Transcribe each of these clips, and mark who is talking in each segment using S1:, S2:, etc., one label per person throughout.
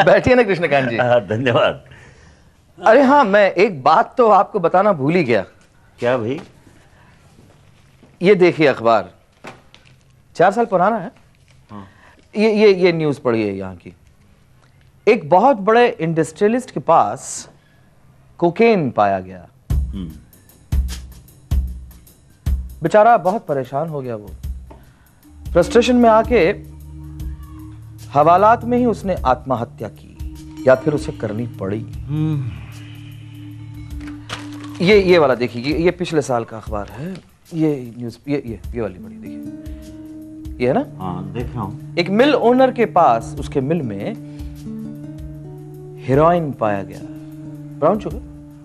S1: बैठिए ना कृष्णकांत जी।
S2: धन्यवाद।
S1: अरे हाँ, मैं एक बात तो आपको बताना भूल ही गया।
S2: क्या भाई?
S1: ये देखिए अखबार, 4 साल पुराना है।
S2: हाँ।
S1: ये न्यूज़ पढ़िए यहाँ की। एक बहुत बड़े इंडस्ट्रियलिस्ट के पास कोकेन पाया गया। बेचारा बहुत परेशान हो गया। वो फ्रस्ट्रेशन में आके हवालात में ही उसने आत्महत्या की, या फिर उसे करनी पड़ी। ये वाला देखिए, ये पिछले साल का अखबार है। ये न्यूज़, ये वाली पढ़ी देखिए। ये है ना?
S2: हाँ, देख रहा हूँ।
S1: एक मिल ओनर के पास, उसके मिल में हेरोइन पाया गया। Brown sugar.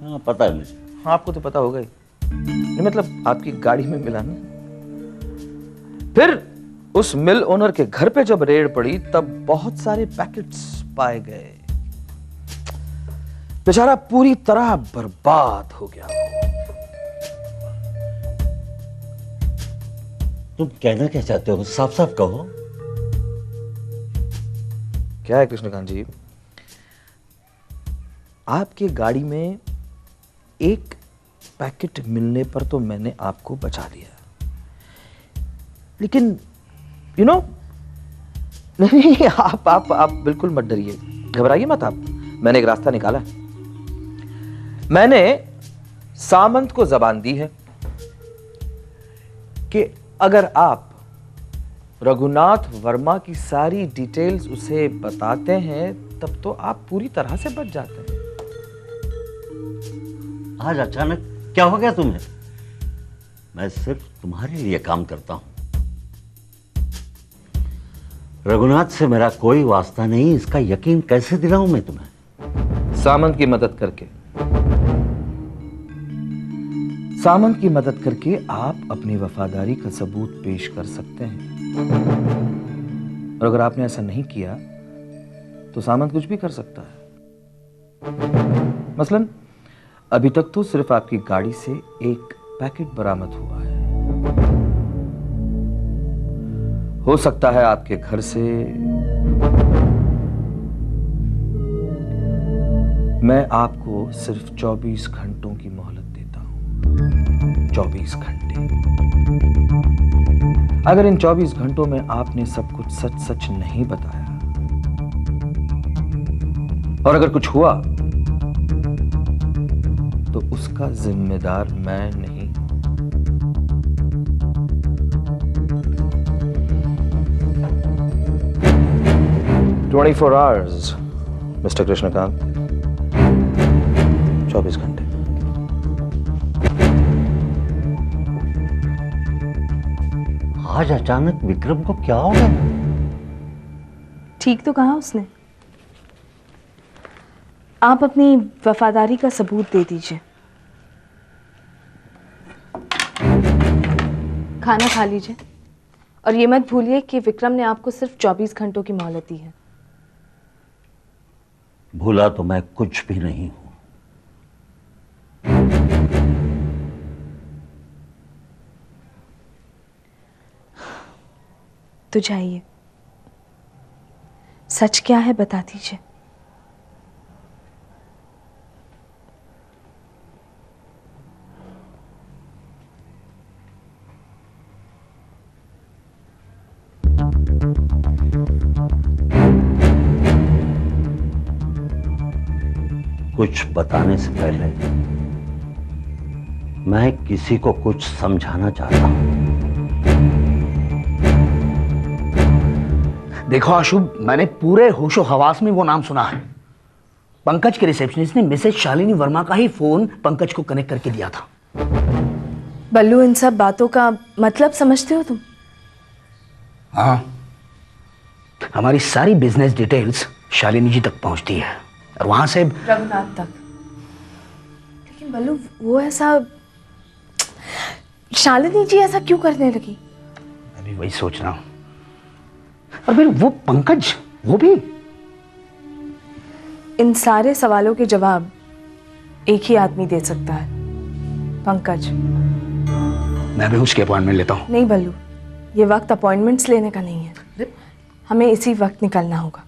S2: हाँ, पता है मुझे।
S1: हाँ, आपको तो पता होगा ही। नहीं, मतलब आपकी गाड़ी में मिला ना। फिर उस मिल ओनर के घर पे जब रेड पड़ी, तब बहुत सारे पैकेट्स पाए गए। बेचारा पूरी तरह बर्बाद हो गया।
S2: तुम कहना क्या चाहते हो? साफ साफ कहो।
S1: क्या है कृष्णकांत जी, आपकी गाड़ी में एक पैकेट मिलने पर तो मैंने आपको बचा दिया, लेकिन यू नो नहीं, आप बिल्कुल मत डरिए, घबराइए मत आप। मैंने एक रास्ता निकाला है। मैंने सामंत को जबान दी है कि अगर आप रघुनाथ वर्मा की सारी डिटेल्स उसे बताते हैं, तब तो आप पूरी तरह से बच जाते हैं।
S2: आज अचानक क्या हो गया तुम्हें? मैं सिर्फ तुम्हारे लिए काम करता हूं। रघुनाथ से मेरा कोई वास्ता नहीं, इसका यकीन कैसे दिलाऊं मैं तुम्हें?
S1: सामंत की मदद करके आप अपनी वफादारी का सबूत पेश कर सकते हैं। और अगर आपने ऐसा नहीं किया तो सामंत कुछ भी कर सकता है। मसलन अभी तक तो सिर्फ आपकी गाड़ी से एक पैकेट बरामद हुआ है। हो सकता है आपके घर से मैं आपको सिर्फ 24 घंटों की मोहलत देता हूं। 24 घंटे। अगर इन 24 घंटों में आपने सब कुछ सच सच नहीं बताया, और अगर कुछ हुआ, तो उसका जिम्मेदार मैं नहीं। 24 आवर्स मिस्टर कृष्णकांत, 24 घंटे।
S2: आज अचानक विक्रम को क्या हो गया?
S3: ठीक तो कहा उसने। आप अपनी वफादारी का सबूत दे दीजिए। खाना खा लीजिए, और ये मत भूलिए कि विक्रम ने आपको सिर्फ 24 घंटों की मोहलत दी है।
S2: भूला तो मैं कुछ भी नहीं हूं।
S3: तो जाइए, सच क्या है बता दीजिए।
S2: कुछ बताने से पहले मैं किसी को कुछ समझाना चाहता हूं।
S4: देखो आशुभ, मैंने पूरे होशो हवास में वो नाम सुना है। पंकज के रिसेप्शनिस्ट ने मिसेज शालिनी वर्मा का ही फोन पंकज को कनेक्ट करके दिया था।
S3: बल्लू, इन सब बातों का मतलब समझते हो तुम?
S4: हाँ, हमारी सारी बिजनेस डिटेल्स शालिनी जी तक पहुंचती है, और वहां से
S3: रघुनाथ तक। लेकिन बल्लू, वो ऐसा, शालिनी जी ऐसा क्यों करने लगी?
S4: मैं भी वही सोच रहा हूं। और फिर वो पंकज, वो भी।
S3: इन सारे सवालों के जवाब एक ही आदमी दे सकता है, पंकज।
S4: मैं भी उसके अपॉइंटमेंट लेता हूं।
S3: नहीं बल्लू, ये वक्त अपॉइंटमेंट्स लेने का नहीं है। हमें इसी वक्त निकलना होगा।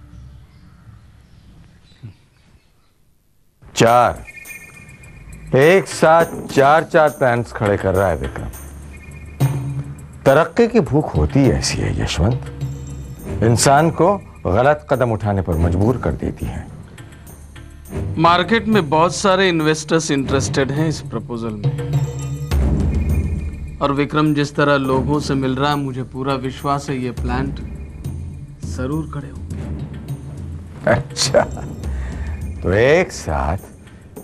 S5: 4 एक साथ 4 प्लान्स खड़े कर रहा है विक्रम। तरक्की की भूख होती ऐसी है यशवंत, इंसान को गलत कदम उठाने पर मजबूर कर देती है।
S6: मार्केट में बहुत सारे इन्वेस्टर्स इंटरेस्टेड हैं इस प्रपोजल में, और विक्रम जिस तरह लोगों से मिल रहा है, मुझे पूरा विश्वास है ये प्लांट जरूर खड़े होंगे।
S5: अच्छा, तो एक साथ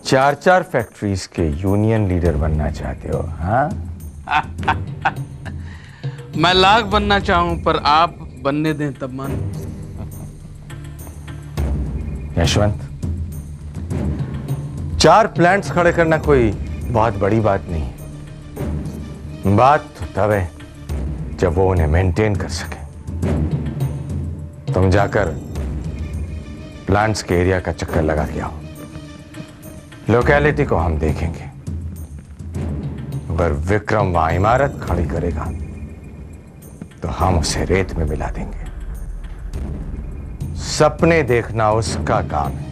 S5: 4 फैक्ट्रीज के यूनियन लीडर बनना चाहते हो? हाँ,
S6: मैं लाख बनना चाहूं, पर आप बनने दें तब मानूं।
S5: यशवंत, 4 प्लांट्स खड़े करना कोई बहुत बड़ी बात नहीं है। बात तो तब है जब वो उन्हें मेंटेन कर सके। तुम जाकर प्लांट्स के एरिया का चक्कर लगा के आओ, लोकेलिटी को हम देखेंगे। अगर विक्रम वहां इमारत खड़ी करेगा तो हम उसे रेत में मिला देंगे। सपने देखना उसका काम है,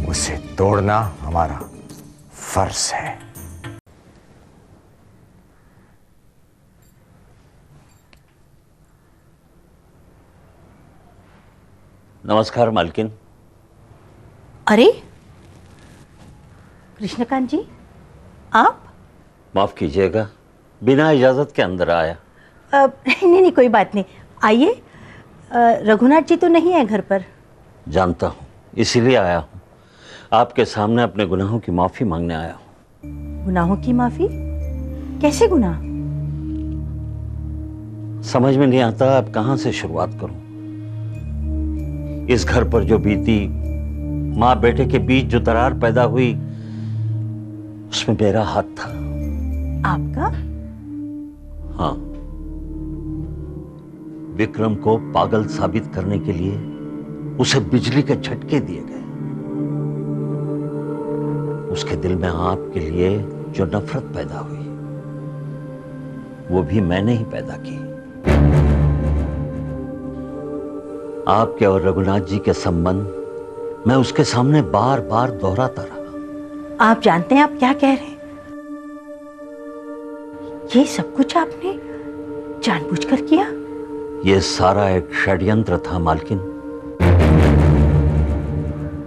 S5: उसे तोड़ना हमारा फर्ज है।
S2: नमस्कार मालकिन।
S7: अरे कृष्णकांत जी, आप?
S2: माफ कीजिएगा, बिना इजाजत के अंदर आया।
S7: नहीं, कोई बात नहीं, आइए। रघुनाथ जी तो नहीं है घर पर?
S2: जानता हूँ, इसीलिए आया हूँ। आपके सामने अपने गुनाहों की माफी मांगने आया हूँ।
S7: गुनाहों की माफी? कैसे गुनाह?
S2: समझ में नहीं आता अब कहाँ से शुरुआत करूं। इस घर पर जो बीती, माँ बेटे के बीच जो दरार पैदा हुई, उसमें मेरा हाथ था।
S7: आपका?
S2: हाँ, विक्रम को पागल साबित करने के लिए उसे बिजली के झटके दिए गए। उसके दिल में आपके लिए जो नफरत पैदा हुई, वो भी मैंने ही पैदा की। आपके और रघुनाथ जी के संबंध मैं उसके सामने बार बार दोहराता रहा।
S7: आप जानते हैं आप क्या कह रहे हैं? ये सब कुछ आपने जानबूझकर किया?
S2: ये सारा एक षड्यंत्र था मालकिन।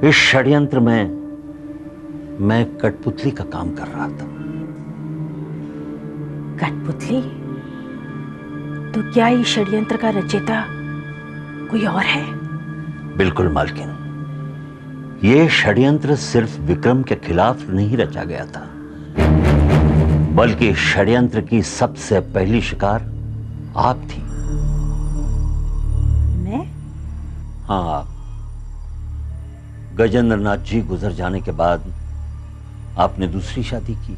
S2: इस षड्यंत्र में मैं कठपुतली का काम कर रहा था।
S7: कठपुतली? तो क्या इस षड्यंत्र का रचयिता कोई और है?
S2: बिल्कुल मालकिन, ये षड्यंत्र सिर्फ विक्रम के खिलाफ नहीं रचा गया था, बल्कि षड्यंत्र की सबसे पहली शिकार आप थी।
S7: मैं?
S2: हाँ, आप। गजेंद्र नाथ जी गुजर जाने के बाद आपने दूसरी शादी की।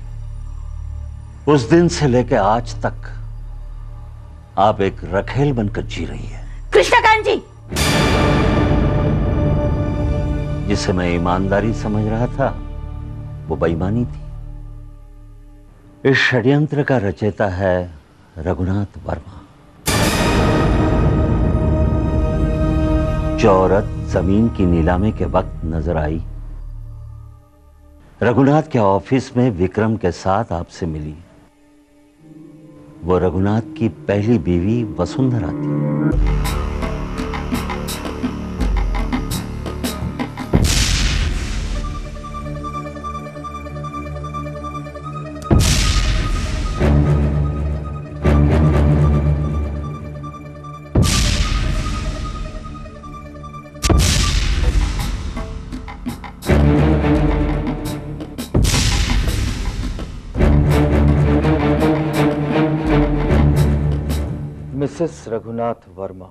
S2: उस दिन से लेकर आज तक आप एक रखेल बनकर जी रही है।
S7: कृष्णकांत जी!
S2: जिसे मैं ईमानदारी समझ रहा था, वो बेईमानी थी। इस षड्यंत्र का रचयिता है रघुनाथ वर्मा। जो औरत जमीन की नीलामी के वक्त नजर आई, रघुनाथ के ऑफिस में विक्रम के साथ आपसे मिली, वो रघुनाथ की पहली बीवी वसुंधरा थी।
S1: मिसेस रघुनाथ वर्मा।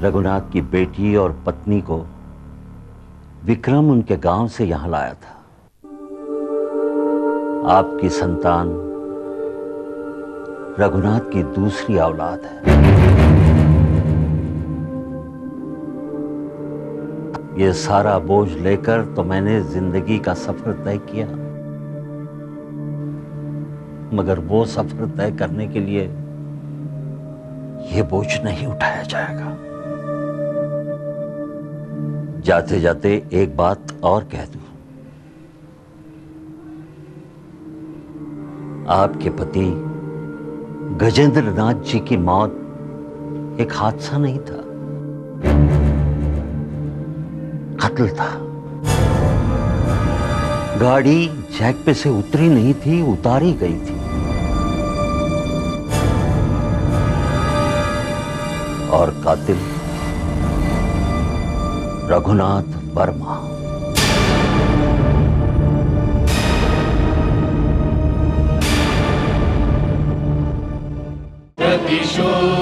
S2: रघुनाथ की बेटी और पत्नी को विक्रम उनके गांव से यहां लाया था। आपकी संतान रघुनाथ की दूसरी औलाद है। ये सारा बोझ लेकर तो मैंने जिंदगी का सफर तय किया, मगर वो सफर तय करने के लिए ये बोझ नहीं उठाया जाएगा। जाते जाते एक बात और कह दूं, आपके पति गजेंद्र नाथ जी की मौत एक हादसा नहीं था, कत्ल था। गाड़ी जैक पे से उतरी नहीं थी, उतारी गई थी। और कातिल रघुनाथ वर्मा।
S8: प्रतिशोध